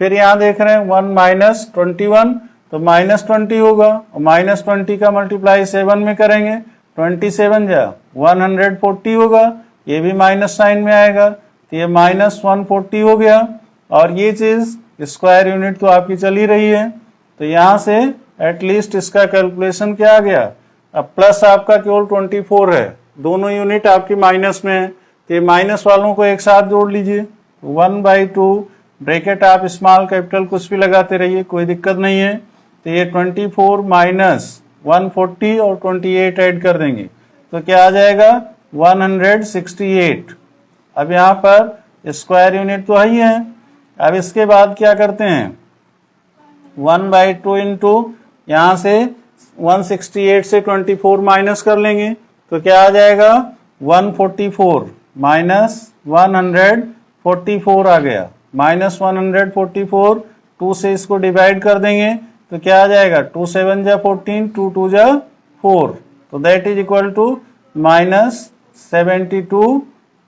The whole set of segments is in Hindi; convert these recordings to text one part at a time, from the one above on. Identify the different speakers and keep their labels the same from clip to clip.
Speaker 1: फिर यहाँ देख रहे हैं 1 माइनस 21, तो माइनस 20 होगा, और माइनस 20 का मल्टीप्लाई 7 में करेंगे, 27 जा 140 होगा, ये भी माइनस साइन में आएगा, तो ये माइनस 140 हो गया। और ये चीज स्क्वायर यूनिट तो आपकी चल ही रही है, तो यहाँ से एटलीस्ट इसका कैलकुलेशन क्या आ गया। अब प्लस आपका केवल 24 है, दोनों यूनिट आपकी माइनस में है, तो ये माइनस वालों को एक साथ जोड़ लीजिए, 1/2 ब्रैकेट आप स्मॉल कैपिटल कुछ भी लगाते रहिए, कोई दिक्कत नहीं है। तो ये 24 माइनस 140 और 28 ऐड कर देंगे तो क्या आ जाएगा 168। अब यहाँ पर स्क्वायर यूनिट तो ही है। अब इसके बाद क्या करते हैं 1/2 इंटू यहाँ से 168 से 24 माइनस कर लेंगे तो क्या आ जाएगा 144 माइनस 144 आ गया, माइनस 144, 2 से इसको डिवाइड कर देंगे तो क्या आ जाएगा 2 7 जा 14, 2 2 जा 4, तो that is equal to minus 72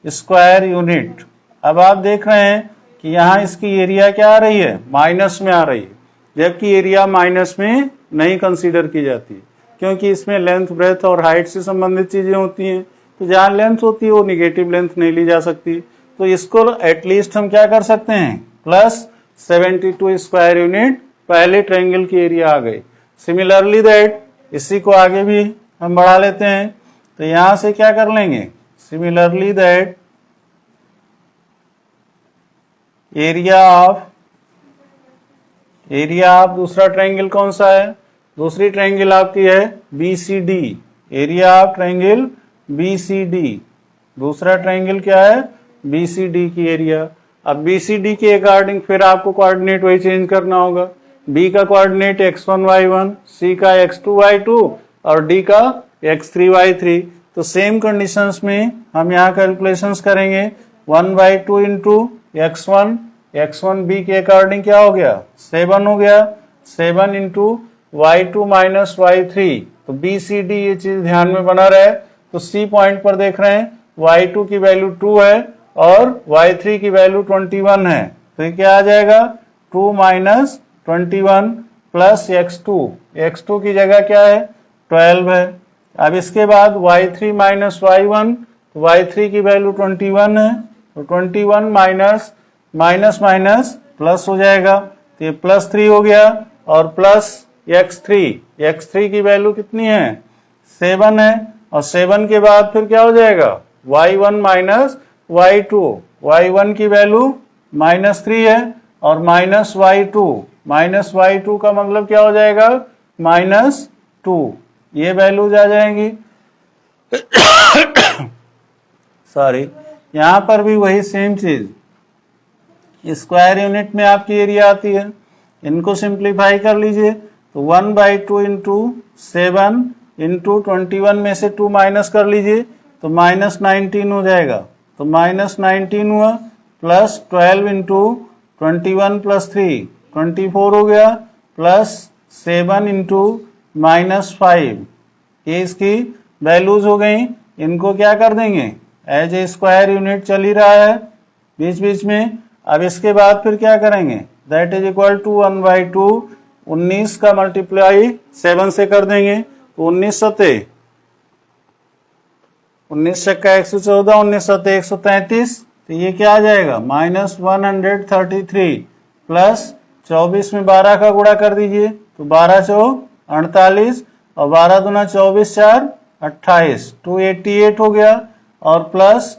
Speaker 1: square unit. अब आप देख रहे हैं कि यहाँ इसकी एरिया क्या आ रही है, माइनस में आ रही है, जबकि एरिया माइनस में नहीं कंसीडर की जाती क्योंकि इसमें लेंथ ब्रेथ और हाइट से संबंधित चीजें होती हैं, तो जहाँ लेंथ होती है वो निगेटिव लेंथ नहीं ली जा सकती। तो इसको एटलीस्ट हम क्या कर सकते हैं प्लस 72 स्क्वायर यूनिट पहले ट्रायंगल की एरिया आ गई। सिमिलरली दैट इसी को आगे भी हम बढ़ा लेते हैं, तो यहां से क्या कर लेंगे सिमिलरली दैट एरिया ऑफ दूसरा ट्रायंगल कौन सा है, दूसरी ट्रायंगल आपकी है BCD, area of triangle BCD, दूसरा ट्रायंगल क्या है BCD की एरिया। अब BCD के अकॉर्डिंग फिर आपको कोऑर्डिनेट वही चेंज करना होगा, B का कोऑर्डिनेट x1 y1, C का x2 y2 और D का x3 y3। तो सेम कंडीशंस में हम यहाँ कैलकुलेशंस करेंगे 1/2 इंटू x1 B के अकॉर्डिंग क्या हो गया 7 हो गया, 7 इंटू y2 माइनस y3, तो BCD ये चीज ध्यान में बना रहे। तो C पॉइंट पर देख रहे हैं y2 की वैल्यू 2 है और y3 की वैल्यू 21 है, तो ये क्या आ जाएगा 2 माइनस 21 प्लस x2 की जगह क्या है 12 है। अब इसके बाद y3 माइनस y1, तो y3 की वैल्यू 21 है, तो 21 माइनस माइनस प्लस हो जाएगा, तो ये प्लस 3 हो गया और प्लस x3 की वैल्यू कितनी है 7 है, और 7 के बाद फिर क्या हो जाएगा y1 माइनस y1 की वैल्यू -3 है और माइनस y2 का मतलब क्या हो जाएगा -2, ये वैल्यूज आ जाएंगी। सॉरी, यहां पर भी वही सेम चीज स्क्वायर यूनिट में आपकी एरिया आती है, इनको सिंप्लीफाई कर लीजिए तो 1/2 इंटू 7 इंटू 21 में से 2 माइनस कर लीजिए तो -19 हो जाएगा, तो -19 हुआ प्लस 12 इंटू 21 प्लस 3 24 हो गया प्लस 7 इंटू -5, ये इसकी वैल्यूज हो गई। इनको क्या कर देंगे एज ए स्क्वायर यूनिट चल ही रहा है बीच बीच में। अब इसके बाद फिर क्या करेंगे दैट इज इक्वल टू 1/2, 19 का मल्टीप्लाई 7 से कर देंगे तो 19 सते 19 का 114, 19 सते 133, तो ये क्या आ जाएगा -133 प्लस 24 में 12 का गुणा कर दीजिए तो 12 चौ 48 और 12 दूना 24 4 28, 288 हो गया और प्लस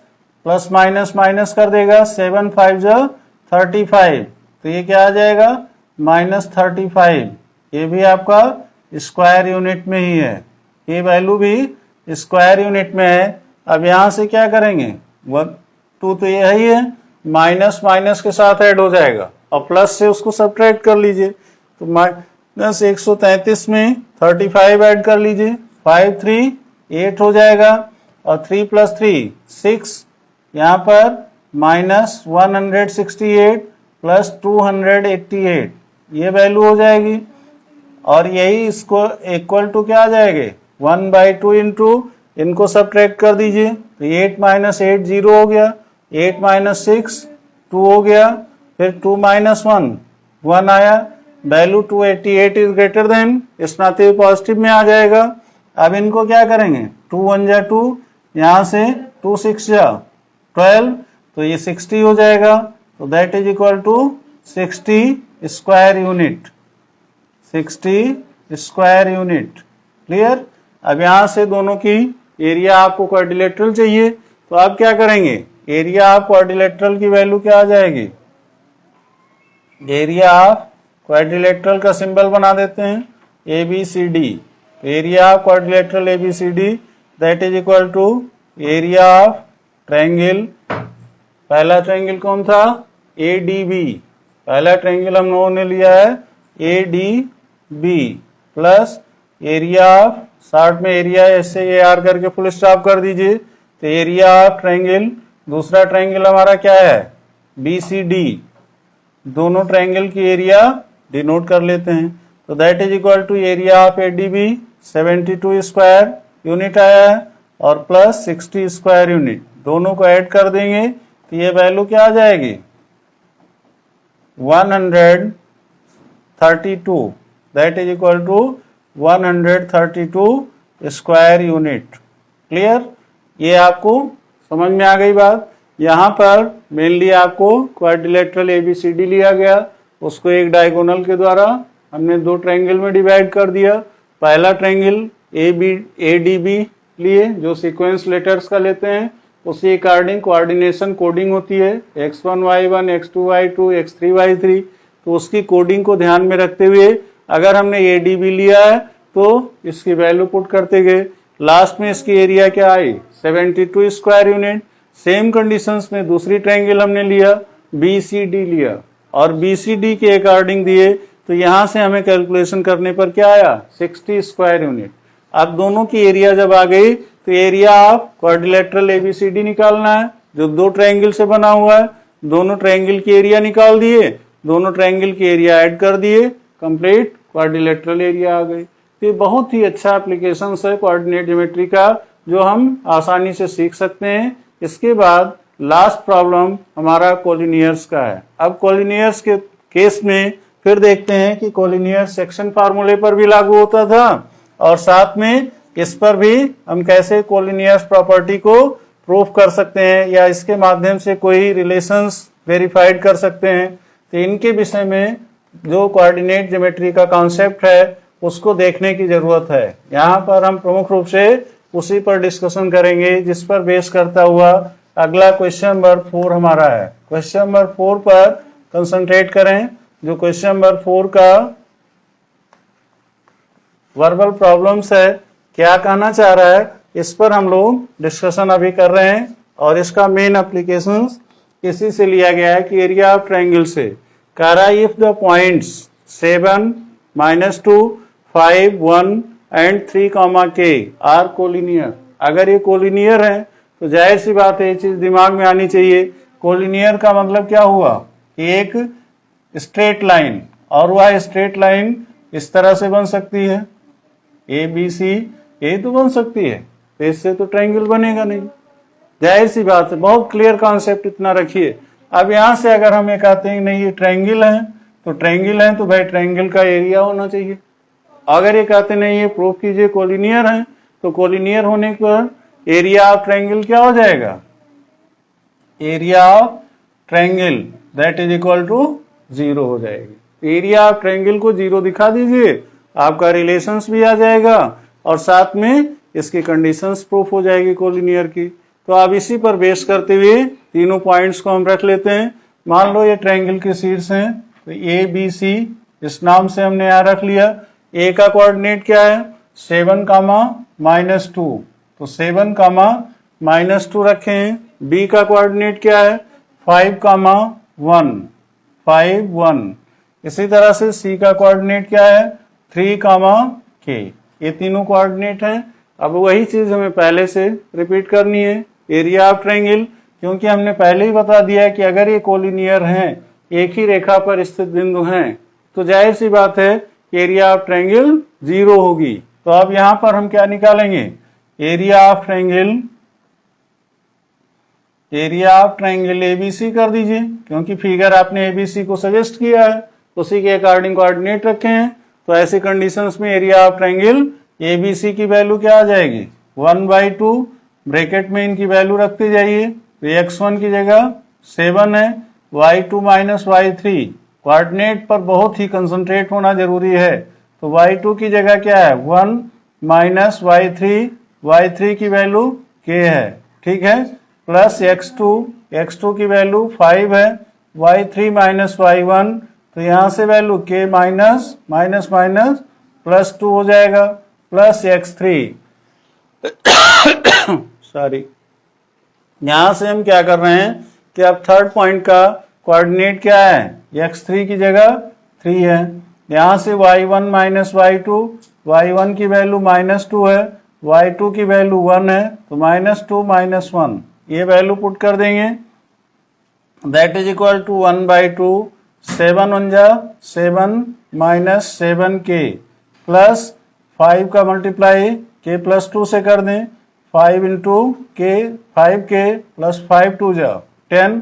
Speaker 1: माइनस कर देगा 7 5 जो 35, तो ये क्या आ जाएगा -35, ये भी आपका स्क्वायर यूनिट में ही है, ये वैल्यू भी स्क्वायर यूनिट में है। अब यहां से क्या करेंगे 2 तो ये ही है, माइनस के साथ ऐड हो जाएगा और प्लस से उसको सब्ट्रैक्ट कर लीजिए तो -133 में 35 ऐड कर लीजिए, 5 3 8 हो जाएगा और 3 + 3 6, यहाँ पर -168 प्लस 288, ये वैल्यू हो जाएगी और यही इसको इक्वल टू क्या आ जाएंगे 1/2 इंटू इनको सब्ट्रैक्ट कर दीजिए तो 8 - 8 0 हो गया, 8 - 6 2 हो गया, फिर 2 - 1 1 आया, वैल्यू 288 इज ग्रेटर देन, इस नाते पॉजिटिव में आ जाएगा। अब इनको क्या करेंगे, 2 1 जा 2, यहाँ से 2 6 जा 12, तो ये 60 हो जाएगा, तो that is equal to 60 square unit, 60 square unit. Clear. अब यहां से दोनों की एरिया आपको क्वाड्रिलेटरल चाहिए, तो आप क्या करेंगे, एरिया ऑफ क्वाड्रिलेटरल की वैल्यू क्या आ जाएगी, एरिया ऑफ क्वाड्रिलेटरल का सिंबल बना देते हैं ABCD, area of quadrilateral ABCD that is equal to area of triangle, पहला ट्रायंगल कौन था, ADB, पहला ट्रायंगल हम लोगों ने लिया है ADB, plus area of, short में एरिया ऐसे AR करके फुल स्टॉप कर दीजिए, तो एरिया ऑफ ट्रायंगल, दूसरा ट्रायंगल हमारा क्या है BCD, दोनों ट्रायंगल की एरिया डिनोट कर लेते हैं, तो that is equal to area of ADB 72 square unit आया है और प्लस 60 स्क्वायर यूनिट, दोनों को ऐड कर देंगे तो ये वैल्यू क्या आ जाएगी 132, that is equal to 132 square unit. Clear. ये आपको समझ में आ गई बात। यहाँ पर मेनली आपको क्वाड्रिलेटरल ABCD लिया गया, उसको एक डायगोनल के द्वारा हमने दो ट्रायंगल में डिवाइड कर दिया। पहला ट्रायंगल ADB लिए जो सीक्वेंस लेटर्स का लेते हैं, उसी अकॉर्डिंग कोऑर्डिनेशन कोडिंग होती है x1 y1 x2 y2 x3 y3, तो उसकी कोडिंग को ध्यान में रखते हुए अगर हमने ADB लिया है तो इसकी वैल्यू पुट करते गए, लास्ट में इसकी एरिया क्या आई 72 स्क्वायर यूनिट। सेम कंडीशंस में दूसरी ट्रायंगल हमने लिया BCD लिया और BCD के अकॉर्डिंग दिए, तो यहां से हमें कैलकुलेशन करने पर क्या आया 60 स्क्वायर यूनिट। अब दोनों की एरिया जब आ गई तो एरिया ऑफ क्वाड्रिलेटरल ABCD निकालना है जो दो ट्रायंगल से बना हुआ है, दोनों ट्रायंगल की एरिया निकाल दिए, दोनों ट्रायंगल की एरिया ऐड कर दिए, कंप्लीट क्वाड्रिलेटरल एरिया आ गई। तो ये बहुत ही अच्छा एप्लीकेशन है कोऑर्डिनेट ज्योमेट्री का जो हम आसानी से सीख सकते हैं। इसके बाद लास्ट प्रॉब्लम हमारा कोलिनियर्स का है। अब कोलिनियर्स के केस में फिर देखते हैं कि कोलिनियर सेक्शन फार्मूले पर भी लागू होता था और साथ में इस पर भी हम कैसे कोलिनियर्स प्रॉपर्टी को प्रूफ कर सकते हैं या इसके माध्यम से कोई रिलेशंस वेरीफाइड कर सकते हैं। तो इनके विषय में जो कोऑर्डिनेट ज्योमेट्री का कॉन्सेप्ट है उसको देखने की जरूरत है। यहाँ पर हम प्रमुख रूप से उसी पर डिस्कशन करेंगे जिस पर बेस करता हुआ अगला क्वेश्चन नंबर 4 हमारा है। क्वेश्चन नंबर 4 पर कंसंट्रेट करें। जो क्वेश्चन नंबर 4 का वर्बल प्रॉब्लम्स है, क्या कहना चाह रहा है, इस पर हम लोग डिस्कशन अभी कर रहे हैं और इसका मेन एप्लीकेशन इसी से लिया गया है कि एरिया ऑफ ट्रायंगल से कह रहा है if the points 7 -2 5 1 and 3 k are collinear. अगर ये कोलिनियर है तो जाहिर सी बात है ये चीज दिमाग में आनी चाहिए। कोलिनियर का मतलब क्या हुआ, एक स्ट्रेट लाइन, और वह स्ट्रेट लाइन इस तरह से बन सकती है ABC, ये तो बन सकती है, तो इससे तो ट्रायंगल बनेगा नहीं, जाहिर सी बात है। बहुत क्लियर कॉन्सेप्ट इतना रखिए। अब यहां से अगर हम ये कहते हैं नहीं ये ट्रायंगल है, तो ट्रायंगल है तो भाई ट्रायंगल का एरिया होना चाहिए। अगर ये कहते नहीं ये प्रूफ कीजिए कोलिनियर है, तो कोलिनियर होने पर एरिया ऑफ ट्रायंगल क्या हो जाएगा, area of triangle that is equal to 0 हो जाएगी। एरिया ऑफ ट्रायंगल को 0 दिखा दीजिए, आपका रिलेशंस भी आ जाएगा और साथ में इसकी कंडीशंस प्रूफ हो जाएगी कोलिनियर की। तो अब इसी पर बेस करते हुए तीनों पॉइंट्स को हम रख लेते हैं। मान लो ये ट्रायंगल के शीर्ष हैं, तो ABC इस नाम से हमने यहाँ रख लिया। A का कोऑर्डिनेट क्या है 7, -2, तो 7, -2 रखे हैं। B का कोऑर्डिनेट क्या है 5, 1, 5 1। इसी तरह से C का कोऑर्डिनेट क्या है 3, k। ये तीनों कोऑर्डिनेट हैं। अब वही चीज हमें पहले से रिपीट करनी है, एरिया ऑफ ट्रायंगल, क्योंकि हमने पहले ही बता दिया कि अगर ये कोलिनियर हैं, एक ही रेखा पर स्थित बिंदु हैं, तो जाहिर सी बात है एरिया ऑफ ट्रायंगल 0 होगी। तो अब यहां पर हम क्या निकालेंगे, एरिया ऑफ ट्रायंगल ABC कर दीजिए, क्योंकि फिगर आपने ABC को सजेस्ट किया है। उसी के अकॉर्डिंग कोऑर्डिनेट रखे हैं। तो ऐसी कंडीशंस में एरिया ऑफ ट्रायंगल ABC की वैल्यू क्या आ जाएगी 1/2, ब्रैकेट में इनकी वैल्यू रखते जाइए। तो x1 की जगह 7 है, y2 माइनस y3, कोऑर्डिनेट पर बहुत ही कंसंट्रेट होना जरूरी है। तो y2 की जगह क्या है 1 माइनस y3 की वैल्यू k है, ठीक है, प्लस x2 की वैल्यू 5 है, y3 माइनस y1, तो यहां से value k minus minus minus plus 2 हो जाएगा, प्लस x3 सॉरी, यहां से हम क्या कर रहे हैं कि अब थर्ड पॉइंट का कोऑर्डिनेट क्या है x3 की जगह 3 है, यहां से y1 माइनस y2, y1 की वैल्यू -2 है, y2 की वैल्यू 1 है, तो -2 माइनस 1 ये वैल्यू पुट कर देंगे, दैट इज इक्वल टू 1/2, 7 1 जा 7 माइनस 7k प्लस 5 का मल्टीप्लाई k प्लस 2 से कर दें, 5 इंटू k 5k प्लस 5 2 जा 10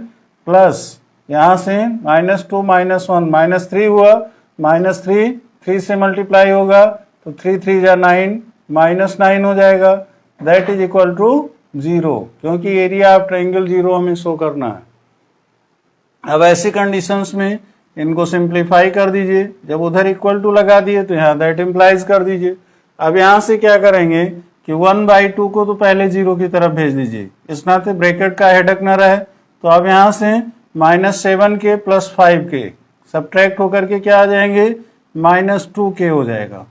Speaker 1: प्लस यहां से -2 माइनस 1 -3 हुआ, -3 से मल्टीप्लाई होगा तो 3 3 जा 9 -9 हो जाएगा, दैट इज इक्वल टू 0, क्योंकि एरिया ऑफ ट्रायंगल 0 हमें शो करना है। अब ऐसी कंडीशंस में इनको सिंप्लीफाई कर दीजिए, जब उधर इक्वल टू लगा दिए तो यहाँ दैट इम्प्लाइज कर दीजिए। अब यहां से क्या करेंगे कि 1/2 को तो पहले 0 की तरफ भेज दीजिए, इस नाते ब्रैकेट का हेडक न रहे। तो अब यहां से -7k प्लस 5k सब्ट्रैक्ट होकर के क्या आ जाएंगे -2k हो जाएगा,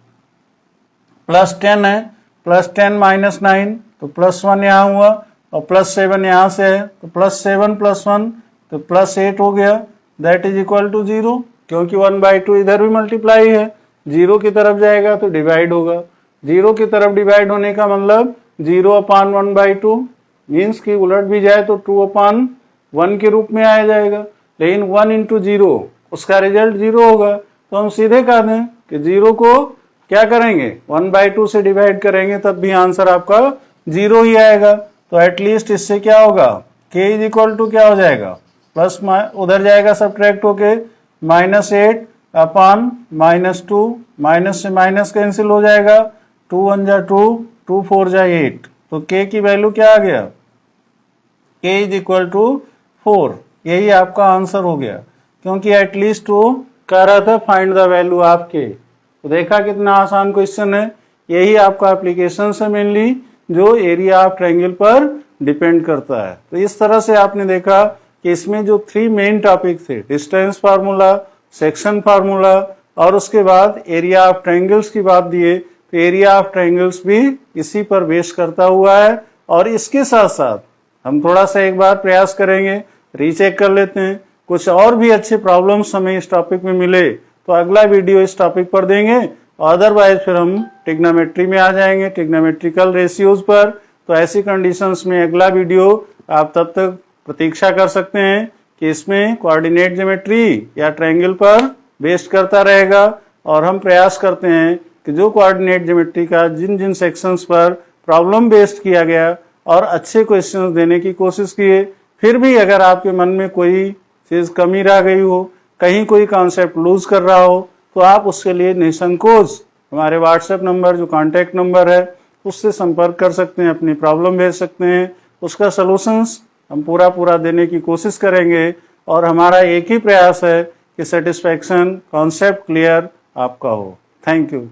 Speaker 1: प्लस 10 है, प्लस 10 माइनस 9 तो प्लस 1 यहाँ हुआ, और प्लस 7 यहाँ से है तो प्लस 7 प्लस 1 तो प्लस 8 हो गया, दैट इज इक्वल टू 0, क्योंकि 1/2 इधर भी मल्टीप्लाई है, 0 की तरफ जाएगा तो डिवाइड होगा, 0 की तरफ डिवाइड होने का मतलब 0/1/2 मीन्स कि उलट भी जाए तो 2/1 के रूप में आ जाएगा, लेकिन 1 इंटू 0 उसका रिजल्ट 0 होगा, तो हम सीधे कह दें कि 0 को क्या करेंगे 1/2 से डिवाइड करेंगे तब भी आंसर आपका 0 ही आएगा। तो एटलीस्ट इससे क्या होगा k इज इक्वल टू क्या हो जाएगा प्लस उधर जाएगा सब्ट्रैक्ट होके -8 अपॉन -2, माइनस से माइनस कैंसिल हो जाएगा, 2 1 जा 2, 2 4 जा 8, तो k की वैल्यू क्या आ गया k इज इक्वल टू 4, यही आपका आंसर हो गया, क्योंकि एटलीस्ट वो कह रहा था find the value of k। तो देखा कितना आसान क्वेश्चन है, यही आपका एप्लीकेशन है मेनली जो एरिया ऑफ ट्रायंगल पर डिपेंड करता है। तो इस तरह से आपने देखा कि इसमें जो 3 मेन टॉपिक थे, डिस्टेंस फार्मूला, सेक्शन फार्मूला और उसके बाद एरिया ऑफ ट्रायंगल्स की बात दिए, तो एरिया ऑफ ट्रायंगल्स भी इसी पर बेस करता हुआ है। और इसके साथ साथ हम थोड़ा सा एक बार प्रयास करेंगे, रीचेक कर लेते हैं, कुछ और भी अच्छे प्रॉब्लम्स हमें इस टॉपिक में मिले तो अगला वीडियो इस टॉपिक पर देंगे, अदरवाइज फिर हम ट्रिग्नोमेट्री में आ जाएंगे, ट्रिग्नोमेट्रिकल रेशियोज पर। तो ऐसी कंडीशंस में अगला वीडियो आप तब तक प्रतीक्षा कर सकते हैं कि इसमें कोऑर्डिनेट ज्योमेट्री या ट्रायंगल पर बेस्ड करता रहेगा, और हम प्रयास करते हैं कि जो कोऑर्डिनेट ज्योमेट्री का जिन जिन सेक्शंस पर प्रॉब्लम बेस्ड किया गया और अच्छे क्वेश्चंस देने की कोशिश किए, फिर भी अगर आपके मन में कोई चीज कमी रह गई हो, कहीं कोई कॉन्सेप्ट लूज कर रहा हो, तो आप उसके लिए निसंकोच हमारे व्हाट्सएप नंबर जो कॉन्टैक्ट नंबर है उससे संपर्क कर सकते हैं, अपनी प्रॉब्लम भेज सकते हैं, उसका सलूशंस हम पूरा देने की कोशिश करेंगे। और हमारा एक ही प्रयास है कि सेटिस्फैक्शन कॉन्सेप्ट क्लियर आपका हो। Thank you.